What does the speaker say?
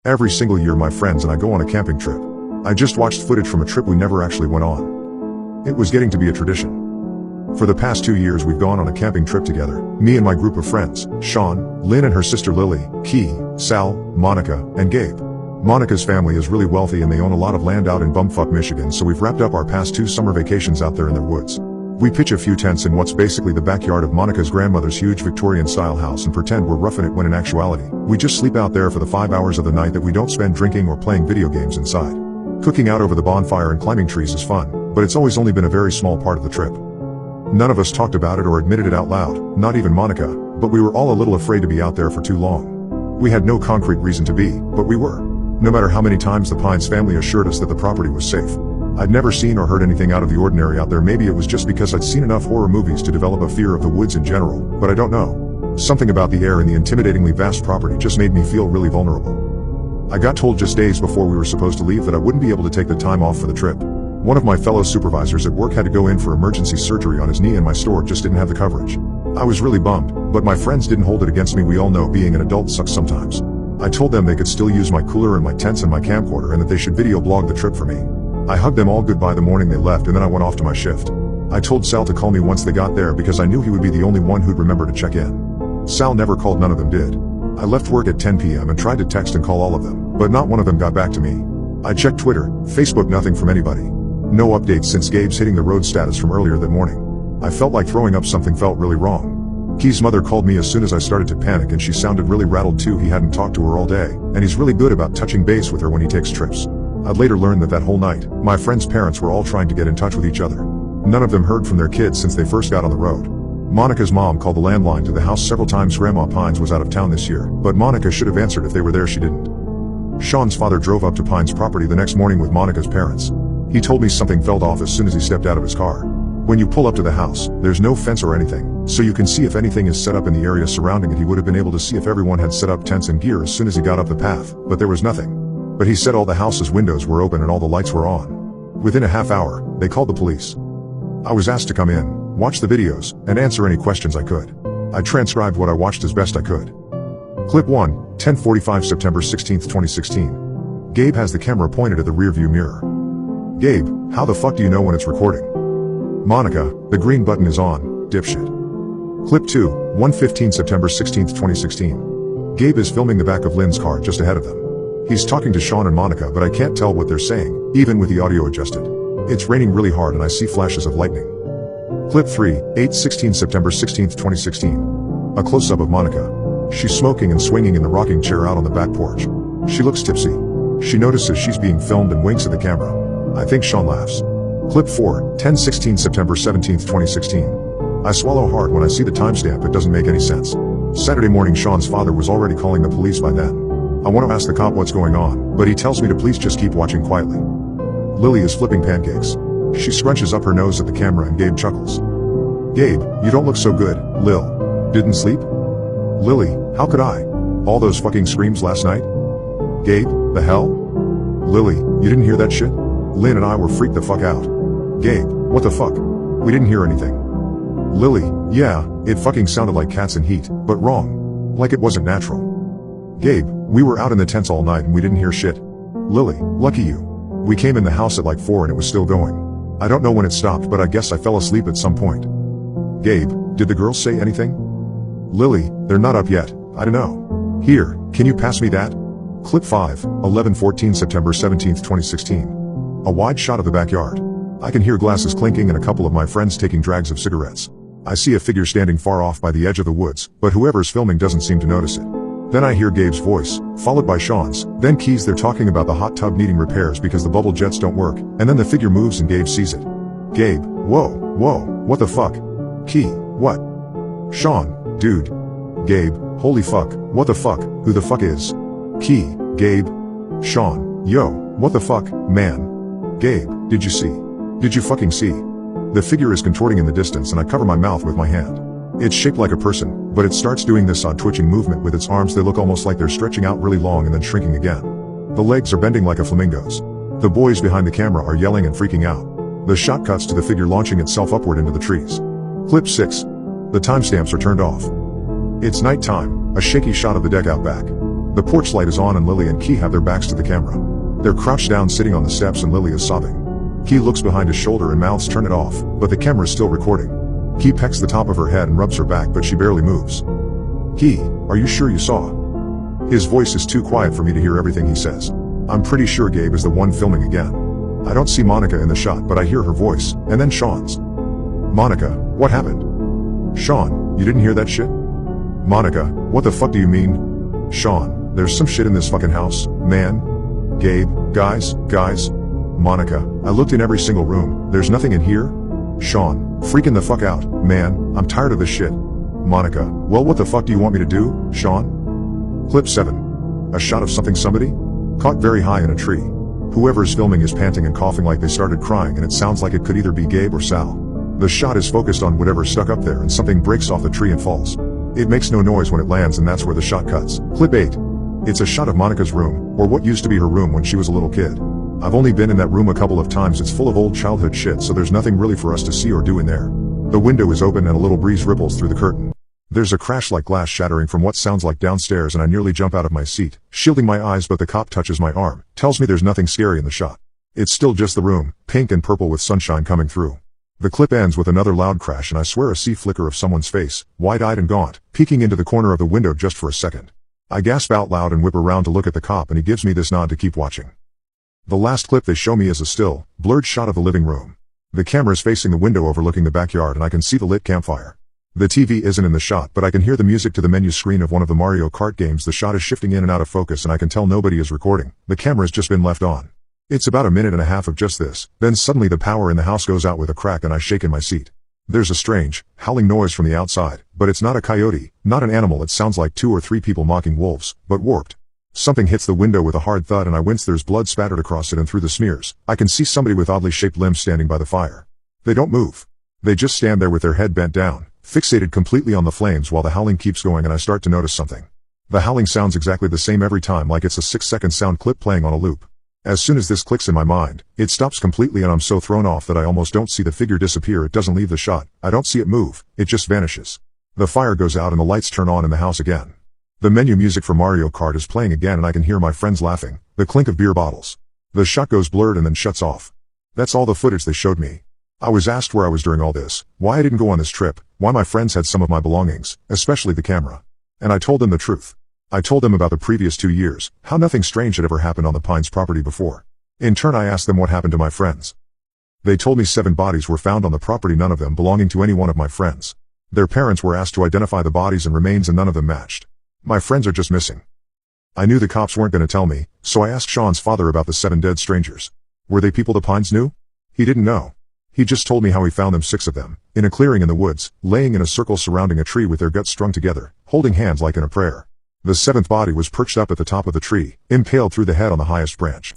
Every single year my friends and I go on a camping trip. I just watched footage from a trip we never actually went on. It was getting to be a tradition. For the past 2 years we've gone on a camping trip together, me and my group of friends, Sean, Lynn and her sister Lily, Key, Sal, Monica, and Gabe. Monica's family is really wealthy and they own a lot of land out in bumfuck Michigan, so we've wrapped up our past 2 summer vacations out there in their woods. We pitch a few tents in what's basically the backyard of Monica's grandmother's huge Victorian-style house and pretend we're roughing it when in actuality, we just sleep out there for the 5 hours of the night that we don't spend drinking or playing video games inside. Cooking out over the bonfire and climbing trees is fun, but it's always only been a very small part of the trip. None of us talked about it or admitted it out loud, not even Monica, but we were all a little afraid to be out there for too long. We had no concrete reason to be, but we were. No matter how many times the Pines family assured us that the property was safe. I'd never seen or heard anything out of the ordinary out there. Maybe it was just because I'd seen enough horror movies to develop a fear of the woods in general, but I don't know. Something about the air and the intimidatingly vast property just made me feel really vulnerable. I got told just days before we were supposed to leave that I wouldn't be able to take the time off for the trip. One of my fellow supervisors at work had to go in for emergency surgery on his knee and my store just didn't have the coverage. I was really bummed, but my friends didn't hold it against me. We all know being an adult sucks sometimes. I told them they could still use my cooler and my tents and my camcorder and that they should video blog the trip for me. I hugged them all goodbye the morning they left and then I went off to my shift. I told Sal to call me once they got there because I knew he would be the only one who'd remember to check in. Sal never called, none of them did. I left work at 10 p.m. and tried to text and call all of them, but not one of them got back to me. I checked Twitter, Facebook, nothing from anybody. No updates since Gabe's hitting the road status from earlier that morning. I felt like throwing up. Something felt really wrong. Key's mother called me as soon as I started to panic and she sounded really rattled too. He hadn't talked to her all day, and he's really good about touching base with her when he takes trips. I'd later learned that whole night, my friends' parents were all trying to get in touch with each other. None of them heard from their kids since they first got on the road. Monica's mom called the landline to the house several times. Grandma Pines was out of town this year, but Monica should have answered if they were there. She didn't. Sean's father drove up to Pines' property the next morning with Monica's parents. He told me something felt off as soon as he stepped out of his car. When you pull up to the house, there's no fence or anything, so you can see if anything is set up in the area surrounding it. He would have been able to see if everyone had set up tents and gear as soon as he got up the path, but there was nothing. But he said all the house's windows were open and all the lights were on. Within a half hour, they called the police. I was asked to come in, watch the videos, and answer any questions I could. I transcribed what I watched as best I could. Clip 1, 10:45 September 16, 2016. Gabe has the camera pointed at the rearview mirror. Gabe, how the fuck do you know when it's recording? Monica, the green button is on, dipshit. Clip 2, 1:15 September 16, 2016. Gabe is filming the back of Lynn's car just ahead of them. He's talking to Sean and Monica, but I can't tell what they're saying, even with the audio adjusted. It's raining really hard and I see flashes of lightning. Clip 3, 8:16 September 16, 2016. A close-up of Monica. She's smoking and swinging in the rocking chair out on the back porch. She looks tipsy. She notices she's being filmed and winks at the camera. I think Sean laughs. Clip 4, 10:16 September 17, 2016. I swallow hard when I see the timestamp. It doesn't make any sense. Saturday morning. Sean's father was already calling the police by then. I want to ask the cop what's going on, but he tells me to please just keep watching quietly. Lily is flipping pancakes. She scrunches up her nose at the camera and Gabe chuckles. Gabe, you don't look so good, Lil. Didn't sleep? Lily, how could I? All those fucking screams last night? Gabe, the hell? Lily, you didn't hear that shit? Lynn and I were freaked the fuck out. Gabe, what the fuck? We didn't hear anything. Lily, yeah, it fucking sounded like cats in heat, but wrong. Like it wasn't natural. Gabe, we were out in the tents all night and we didn't hear shit. Lily, lucky you. We came in the house at like 4 and it was still going. I don't know when it stopped, but I guess I fell asleep at some point. Gabe, did the girls say anything? Lily, they're not up yet, I don't know. Here, can you pass me that? Clip 5, 11:14 September 17, 2016. A wide shot of the backyard. I can hear glasses clinking and a couple of my friends taking drags of cigarettes. I see a figure standing far off by the edge of the woods, but whoever's filming doesn't seem to notice it. Then I hear Gabe's voice, followed by Sean's, then Key's. They're talking about the hot tub needing repairs because the bubble jets don't work, and then the figure moves and Gabe sees it. Gabe, whoa, what the fuck? Key, what? Sean, dude. Gabe, holy fuck, what the fuck, who the fuck is? Key, Gabe. Sean, yo, what the fuck, man? Gabe, did you see? Did you fucking see? The figure is contorting in the distance and I cover my mouth with my hand. It's shaped like a person, but it starts doing this odd twitching movement with its arms. They look almost like they're stretching out really long and then shrinking again. The legs are bending like a flamingo's. The boys behind the camera are yelling and freaking out. The shot cuts to the figure launching itself upward into the trees. Clip 6. The timestamps are turned off. It's nighttime, a shaky shot of the deck out back. The porch light is on and Lily and Key have their backs to the camera. They're crouched down sitting on the steps and Lily is sobbing. Key looks behind his shoulder and mouths turn it off, but the camera is still recording. Key pecks the top of her head and rubs her back, but she barely moves. Key, are you sure you saw? His voice is too quiet for me to hear everything he says. I'm pretty sure Gabe is the one filming again. I don't see Monica in the shot, but I hear her voice, and then Sean's. Monica, what happened? Sean, you didn't hear that shit? Monica, what the fuck do you mean? Sean, there's some shit in this fucking house, man. Gabe, guys. Monica, I looked in every single room, there's nothing in here? Sean, freaking the fuck out, man, I'm tired of this shit. Monica, well what the fuck do you want me to do, Sean? Clip 7. A shot of somebody? Caught very high in a tree. Whoever's filming is panting and coughing like they started crying, and it sounds like it could either be Gabe or Sal. The shot is focused on whatever's stuck up there and something breaks off the tree and falls. It makes no noise when it lands and that's where the shot cuts. Clip 8. It's a shot of Monica's room, or what used to be her room when she was a little kid. I've only been in that room a couple of times. It's full of old childhood shit, so there's nothing really for us to see or do in there. The window is open and a little breeze ripples through the curtain. There's a crash like glass shattering from what sounds like downstairs and I nearly jump out of my seat, shielding my eyes, but the cop touches my arm, tells me there's nothing scary in the shot. It's still just the room, pink and purple with sunshine coming through. The clip ends with another loud crash and I swear I see flicker of someone's face, wide-eyed and gaunt, peeking into the corner of the window just for a second. I gasp out loud and whip around to look at the cop and he gives me this nod to keep watching. The last clip they show me is a still, blurred shot of the living room. The camera is facing the window overlooking the backyard and I can see the lit campfire. The TV isn't in the shot, but I can hear the music to the menu screen of one of the Mario Kart games. The shot is shifting in and out of focus and I can tell nobody is recording. The camera's just been left on. It's about a minute and a half of just this, then suddenly the power in the house goes out with a crack and I shake in my seat. There's a strange, howling noise from the outside, but it's not a coyote, not an animal. It sounds like 2 or 3 people mocking wolves, but warped. Something hits the window with a hard thud and I wince. There's blood spattered across it and through the smears. I can see somebody with oddly shaped limbs standing by the fire. They don't move. They just stand there with their head bent down, fixated completely on the flames while the howling keeps going, and I start to notice something. The howling sounds exactly the same every time, like it's a 6-second sound clip playing on a loop. As soon as this clicks in my mind, it stops completely and I'm so thrown off that I almost don't see the figure disappear. It doesn't leave the shot. I don't see it move. It just vanishes. The fire goes out and the lights turn on in the house again. The menu music for Mario Kart is playing again and I can hear my friends laughing, the clink of beer bottles. The shot goes blurred and then shuts off. That's all the footage they showed me. I was asked where I was during all this, why I didn't go on this trip, why my friends had some of my belongings, especially the camera. And I told them the truth. I told them about the previous 2 years, how nothing strange had ever happened on the Pines property before. In turn I asked them what happened to my friends. They told me 7 bodies were found on the property, none of them belonging to any one of my friends. Their parents were asked to identify the bodies and remains and none of them matched. My friends are just missing. I knew the cops weren't going to tell me, so I asked Sean's father about the 7 dead strangers. Were they people the Pines knew? He didn't know. He just told me how he found them, 6 of them, in a clearing in the woods, laying in a circle surrounding a tree with their guts strung together, holding hands like in a prayer. The 7th body was perched up at the top of the tree, impaled through the head on the highest branch.